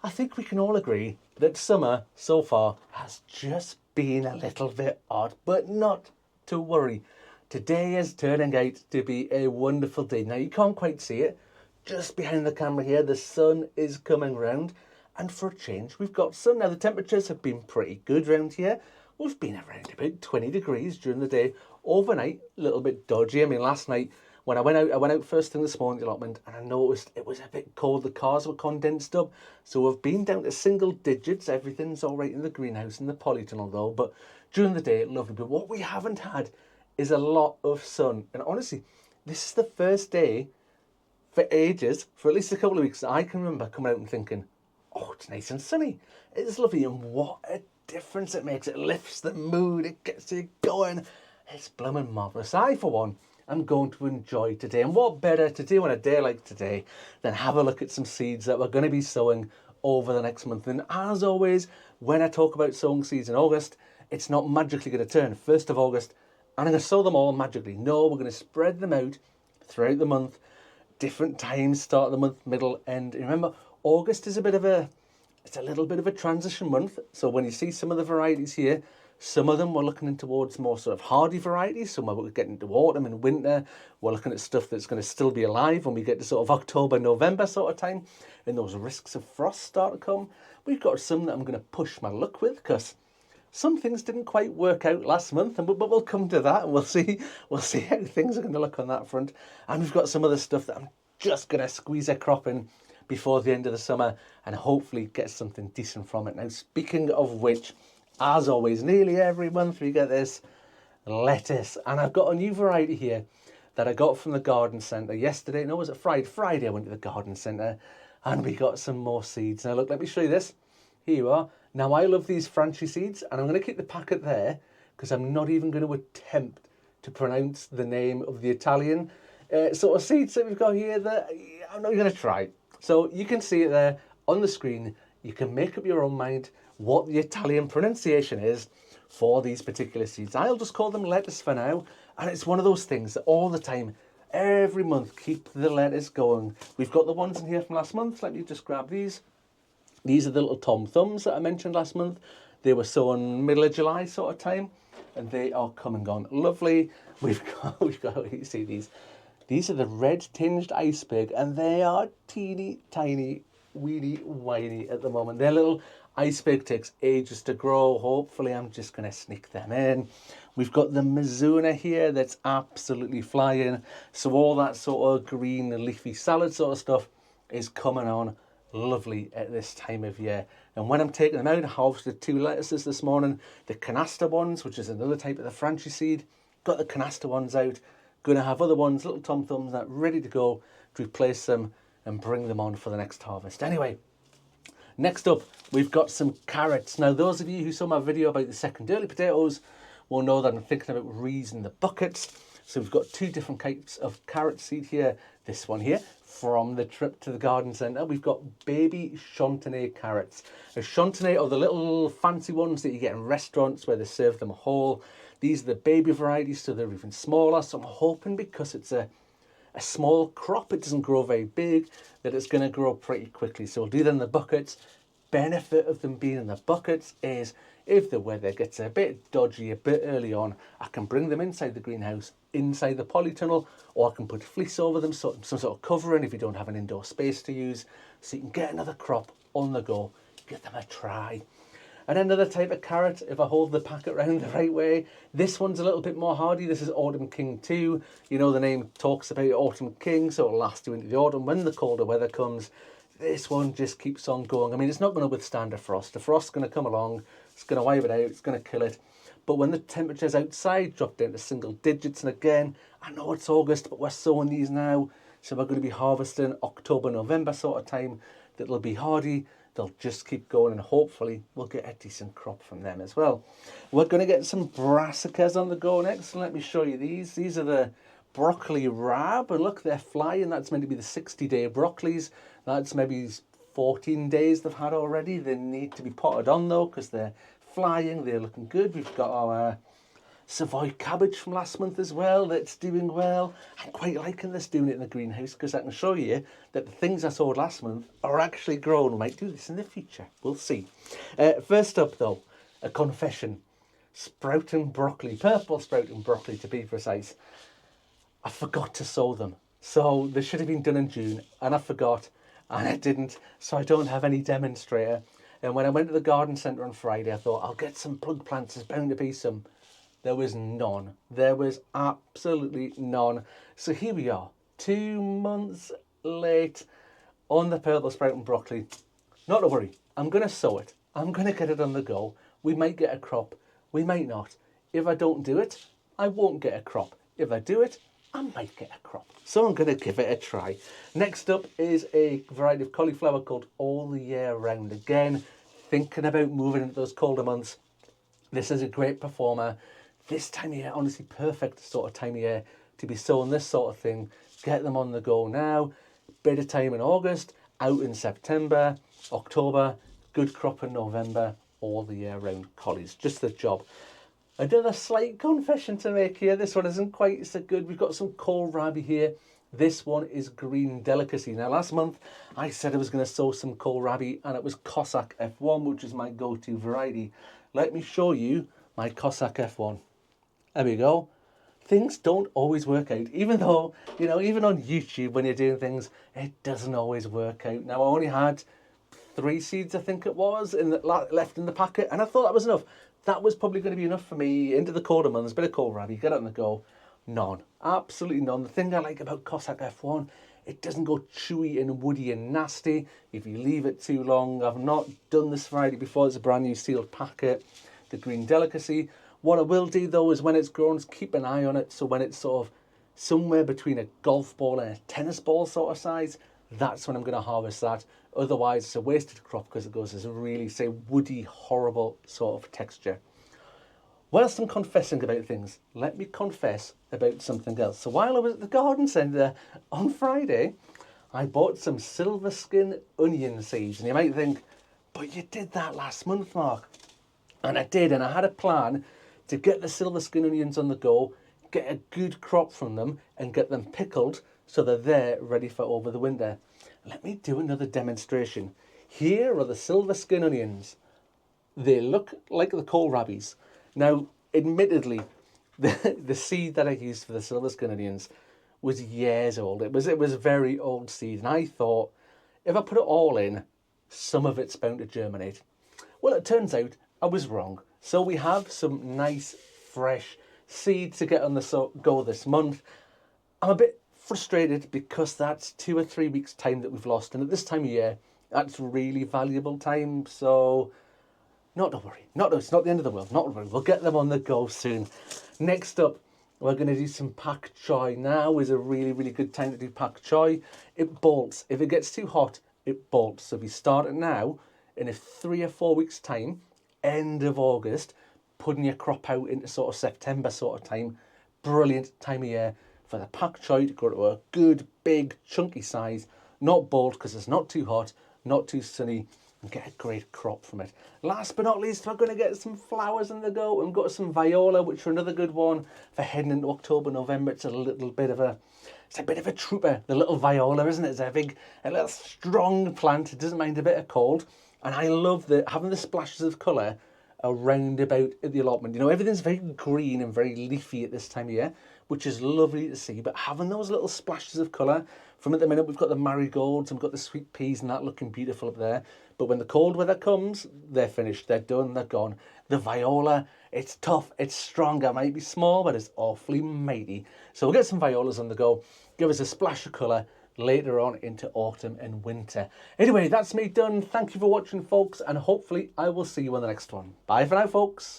I think we can all agree that summer so far has just been a little bit odd, but not to worry. Today is turning out to be a wonderful day. Now, you can't quite see it. Just behind the camera here, the sun is coming round. And for a change, we've got sun. Now, the temperatures have been pretty good around here. We've been around about 20 degrees during the day. Overnight, a little bit dodgy. I mean, last night, when I went out first thing this morning, the allotment, and I noticed it was a bit cold. The cars were condensed up. So we've been down to single digits. Everything's all right in the greenhouse and the polytunnel, though. But during the day, lovely. But what we haven't had is a lot of sun. And honestly, this is the first day for ages, for at least a couple of weeks, that I can remember coming out and thinking, oh, it's nice and sunny. It's lovely. And what a difference it makes. It lifts the mood. It gets you going. It's blooming marvellous. I, for one, am going to enjoy today. And what better to do on a day like today than have a look at some seeds that we're going to be sowing over the next month. And as always, when I talk about sowing seeds in August, it's not magically going to turn 1st of August and I'm going to sow them all magically. No, we're going to spread them out throughout the month, different times, start of the month, middle, end. And remember, August is a little bit of a transition month. So when you see some of the varieties here, some of them we're looking in towards more sort of hardy varieties. Some we're getting into autumn and winter. We're looking at stuff that's going to still be alive when we get to sort of October, November sort of time, and those risks of frost start to come. We've got some that I'm going to push my luck with because some things didn't quite work out last month, but we'll come to that and we'll see how things are going to look on that front. And we've got some other stuff that I'm just going to squeeze a crop in before the end of the summer and hopefully get something decent from it. Now, speaking of which, as always, nearly every month we get this lettuce. And I've got a new variety here that I got from the garden centre yesterday. No, was it Friday? Friday I went to the garden centre and we got some more seeds. Now look, let me show you this. Here you are. Now I love these Frenchy seeds and I'm going to keep the packet there because I'm not even going to attempt to pronounce the name of the Italian sort of seeds that we've got here that I'm not going to try. So you can see it there on the screen. You can make up your own mind what the Italian pronunciation is for these particular seeds. I'll just call them lettuce for now. And it's one of those things that all the time, every month, keep the lettuce going. We've got the ones in here from last month. Let me just grab these. These are the little Tom Thumbs that I mentioned last month. They were sown middle of July sort of time. And they are come and gone. Lovely. We've got, you see these. These are the red tinged iceberg and they are teeny tiny, weeny whiny at the moment. They're little iceberg, takes ages to grow. Hopefully I'm just going to sneak them in. We've got the Mizuna here that's absolutely flying. So all that sort of green leafy salad sort of stuff is coming on lovely at this time of year. And when I'm taking them out, I harvested 2 lettuces this morning. The canasta ones, which is another type of the Frenchy seed. Got the canasta ones out. Going to have other ones, little Tom Thumbs, that ready to go to replace them and bring them on for the next harvest. Anyway, next up, we've got some carrots. Now, those of you who saw my video about the second early potatoes will know that I'm thinking about reusing the buckets. So we've got 2 different types of carrot seed here. This one here, from the trip to the garden centre, we've got baby Chantenay carrots. Now, Chantenay are the little fancy ones that you get in restaurants where they serve them whole. These are the baby varieties, so they're even smaller. So I'm hoping because it's a small crop, it doesn't grow very big, that it's going to grow pretty quickly. So we'll do them in the buckets. Benefit of them being in the buckets is if the weather gets a bit dodgy a bit early on, I can bring them inside the greenhouse, inside the polytunnel, or I can put fleece over them, so some sort of covering if you don't have an indoor space to use, so you can get another crop on the go, give them a try. And another type of carrot, if I hold the packet round the right way, this one's a little bit more hardy. This is Autumn King 2. You know, the name talks about Autumn King, so it'll last you into the autumn when the colder weather comes. This one just keeps on going. I mean, it's not going to withstand a frost. The frost's going to come along, it's going to wipe it out, it's going to kill it. But when the temperatures outside drop down to single digits, and again, I know it's August, but we're sowing these now, so we're going to be harvesting October, November sort of time, that'll be hardy. They'll just keep going and hopefully we'll get a decent crop from them as well. We're going to get some brassicas on the go next. And let me show you these. These are the broccoli rab. And look, they're flying. That's meant to be the 60-day broccolis. That's maybe 14 days they've had already. They need to be potted on though because they're flying. They're looking good. We've got our Savoy cabbage from last month as well, that's doing well. I'm quite liking this doing it in the greenhouse because I can show you that the things I sowed last month are actually grown. We might do this in the future, we'll see. First up though, a confession. Sprouting broccoli, purple sprouting broccoli to be precise. I forgot to sow them. So they should have been done in June and I forgot and I didn't. So I don't have any demonstrator. And when I went to the garden centre on Friday, I thought I'll get some plug plants, there's bound to be some. There was none. There was absolutely none. So here we are, 2 months late on the purple sprouting broccoli. Not to worry, I'm going to sow it. I'm going to get it on the go. We might get a crop, we might not. If I don't do it, I won't get a crop. If I do it, I might get a crop. So I'm going to give it a try. Next up is a variety of cauliflower called All the Year Round. Again, thinking about moving into those colder months. This is a great performer. This time of year, honestly, perfect sort of time of year to be sowing this sort of thing. Get them on the go now. Bit of time in August, out in September, October, good crop in November, all the year round collies. Just the job. Another slight confession to make here. This one isn't quite so good. We've got some kohlrabi here. This one is Green Delicacy. Now, last month, I said I was going to sow some kohlrabi, and it was Cossack F1, which is my go-to variety. Let me show you my Cossack F1. There we go. Things don't always work out, even though, you know, even on YouTube, when you're doing things, it doesn't always work out. Now, I only had 3 seeds, I think it was, left in the packet, and I thought that was enough. That was probably going to be enough for me into the colder months. Bit of kohlrabi, get it on the go. None. Absolutely none. The thing I like about Cossack F1, it doesn't go chewy and woody and nasty if you leave it too long. I've not done this variety before. It's a brand new sealed packet, the Green Delicacy. What I will do though is when it's grown, is keep an eye on it. So when it's sort of somewhere between a golf ball and a tennis ball sort of size, that's when I'm going to harvest that. Otherwise, it's a wasted crop because it goes as a really, say, woody, horrible sort of texture. Whilst I'm confessing about things, let me confess about something else. So while I was at the garden centre on Friday, I bought some silver skin onion seeds. And you might think, but you did that last month, Mark. And I did, and I had a plan to get the silver skin onions on the go, get a good crop from them, and get them pickled so they're there ready for over the winter. Let me do another demonstration. Here are the silver skin onions. They look like the kohlrabis. Now, admittedly, the seed that I used for the silver skin onions was years old. It was a very old seed, and I thought, if I put it all in, some of it's bound to germinate. Well, it turns out I was wrong. So we have some nice, fresh seed to get on the go this month. I'm a bit frustrated because that's 2 or 3 weeks' time that we've lost. And at this time of year, that's really valuable time. So not to worry. It's not the end of the world. Not to worry. We'll get them on the go soon. Next up, we're going to do some pak choi. Now is a really, really good time to do pak choi. It bolts. If it gets too hot, it bolts. So if you start it now, in a 3 or 4 weeks' time, end of August, putting your crop out into sort of September sort of time, brilliant time of year for the pak choi to grow to a good, big, chunky size, not bold because it's not too hot, not too sunny, and get a great crop from it. Last but not least, we're going to get some flowers on the go. We've got some viola, which are another good one for heading into October, November. It's a bit of a trooper, the little viola, isn't it? It's a little strong plant. It doesn't mind a bit of cold. And I love having the splashes of colour around about at the allotment. You know, everything's very green and very leafy at this time of year, which is lovely to see. But having those little splashes of colour, from at the minute, we've got the marigolds and we've got the sweet peas and that looking beautiful up there. But when the cold weather comes, they're finished. They're done. They're gone. The viola, it's tough. It's strong. It might be small, but it's awfully mighty. So we'll get some violas on the go. Give us a splash of colour later on into autumn and winter. Anyway, that's me done. Thank you for watching, folks, and hopefully I will see you on the next one. Bye for now, folks.